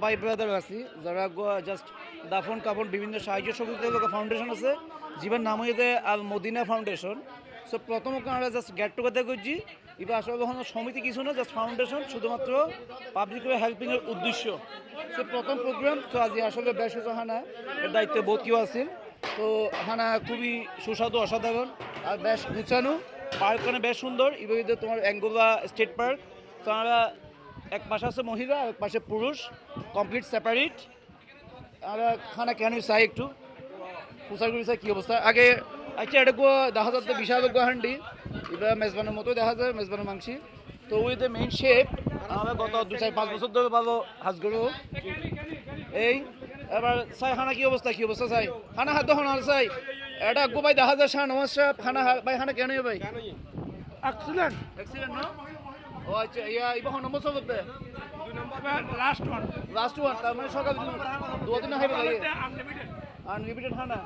ভাই ব্রাদার আছি যারা জাস্ট দাফন কাফন বিভিন্ন সাহায্য সহযোগিতা ফাউন্ডেশন আছে জীবন নাম হইতে আল মদিনা ফাউন্ডেশন। সো প্রথম আমরা জাস্ট গেট টুগেদার করছি। এবার আসলে কখনো সমিতি কিছু না, জাস্ট ফাউন্ডেশন, শুধুমাত্র পাবলিকের হেল্পিংয়ের উদ্দেশ্য। সো প্রথম প্রোগ্রাম তো আজ আসলে বেশ হানা এর দায়িত্বে বোধ কেউ আছেন। তো হানা খুবই সুস্বাদু, অসাধারণ আর বেশ গুছানো। পার্কখানে বেশ সুন্দর। এবার তোমার অ্যাঙ্গোলা স্টেট পার্ক। তো আমরা এক পাশে আছে মহিলা, এক পাশে পুরুষ, কমপ্লিট সেপারেট। আমরা খানা কেন চাই একটু প্রচার করে চাই কী অবস্থা আগে। আচ্ছা এটা দেখা যাচ্ছে বিশাল হান্ডি, এবার মেজবানের মতো দেখা যায়, মেজবানের মাংসি। তো ওই যে মেইন শেপ আমরা গত 2-4-5 বছর ধরে ভালো হাজ করবো এই। এবার চাই খানা কী অবস্থা চাই খানা হাত দোকান আর চাই এটা গো ভাই দেখা যায় শাহ নওয়াজ সাহেব খানা ভাই খানা কেন ভাই অ্যাক্সিডেন্ট না। ও আচ্ছা এবার নম্বর চলবে লাস্ট ওয়ান তার মানে সকাল 2 দিন খাইবে লাগে আনলিমিটেড খানা।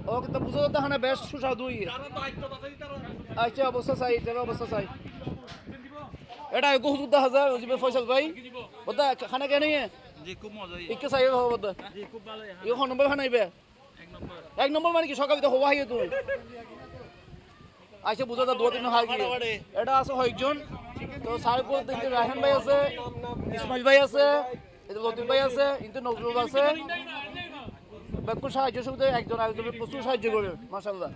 ও কিন্তু বুঝা যাচ্ছে খানা বেশ সুস্বাদু। আচ্ছা অবস্থা চাই এটা হুজুর দেখা যায় ওজিবে ফয়সাল ভাই বদা খানা কেন খুব মজা ইকে চাই বদা খুব ভালো এখন নম্বর খানাইবে এক নম্বর মানে কি সকালে তো হওয়া হইয়ে তুই আচ্ছা বুঝা যা 2 দিন হয় এটা আছে কয়েকজন। তো সারপুর থেকে রায়হান ভাই আছে, ইসমাইল ভাই আছে, লতিফ ভাই আছে, কিন্তু নজরুল আছে। বেকুর সাহায্য সুবিধা একজন আরেকজনের প্রচুর সাহায্য করে মাশাআল্লাহ।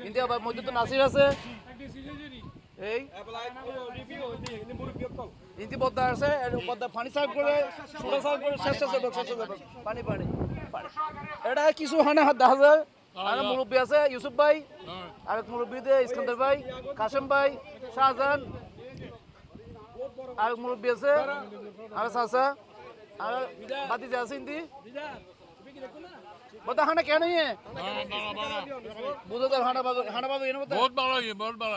কিন্তু আবার মধ্যে তো নাসির আছে এই ইন্তি পদ্মা আছে, পদ্মা পানি সার্ভ করে সোডা সার্ভ করে শেষ পানি এটা কিছু হানা হাত দেখা যায়। আর মুরব্বী আছে ইউসুফ ভাই, আরেক মুরব্বীতে ইস্কান্দার ভাই, কাশেম ভাই, শাহজাহান, আর মুরব্বী আছে আর চাচা আর বাতিজা আছে ইন্দি বতা খানা কেন বুঝো তো খানা পাবো এনে বহুত ভালো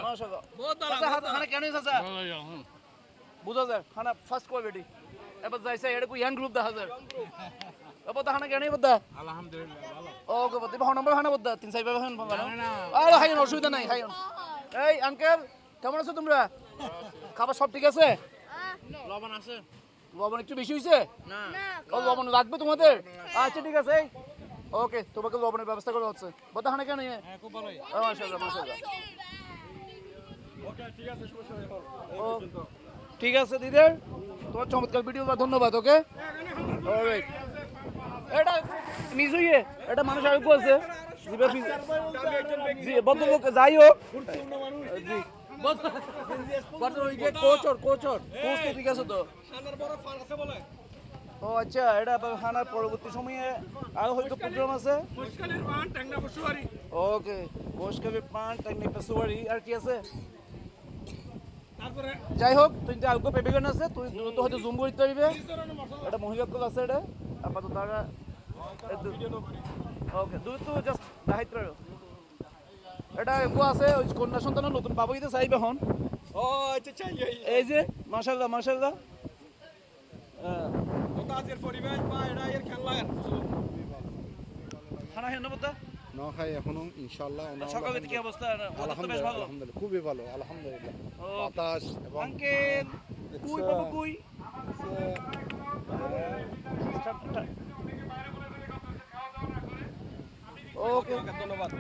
মাশাআল্লাহ বহুত ভালো খানা কেন চাচা বুঝো যায় খানা ফার্স্ট কোয়ালিটি। এবার যাইছে এটা কো ইয়াং গ্রুপ দেখা যায় বতা খানা কেন বতা আলহামদুলিল্লাহ ভালো। ওকে বতা ভালো নম্বর খানা বতা 3-4 ভাবে খান ভালো আর খাইন অসুবিধা নাই খাইন। এই আঙ্কেল কেমন আছো তোমরা? খাবার সব ঠিক আছে? লবণ আছে? লবণ একটু বেশি হয়েছে না? লবণ লাগবে তোমাদের? আচ্ছা ঠিক আছে ওকে তোমাকে লবণের ব্যবস্থা করা হচ্ছে। বতা খানা কেন খুব ভালো মাশাআল্লাহ ওকে ঠিক আছে ঠিক আছে দিদি তোমার চমৎকার ভিডিও ধন্যবাদ। ওকে অলরাইট এটা মিস হইয়ে এটা মানুষ আরো আছে জি ভদ্রলোক যাই হোক জি ঠিক আছে তো। ও আচ্ছা এটা খানার পরবর্তী সময়ে আরো হয়তো প্রোগ্রাম আছে। ওকে বসকাবির পান টাঙ্গনা পেশোয়ারি আর কি আছে যাই হোক তুই আলকো পেপিগান আছে তুই দ্রুত হয়তো জুম করতে পারবে। এটা মহিলাকল আছে এটা আপাতত তারা ওকে দ্রুত জাস্ট দায়িত্ব এটা একো আছে ওই কন্যা সন্তানের নতুন বাবু দিতে চাইবে এখন। ও আচ্ছা চাই এই যে মাশাআল্লাহ আজকের পরিবেশ বা এটা এর খেলা খানা হেন বতা না খাই এখনো ইনশাআল্লাহ। সকালে কি অবস্থা? বেশ ভালো আলহামদুলিল্লাহ খুবই ভালো আলহামদুলিল্লাহ। বাতাস এবং আঙ্কেল কুই বাবু কুই ওকে ধন্যবাদ।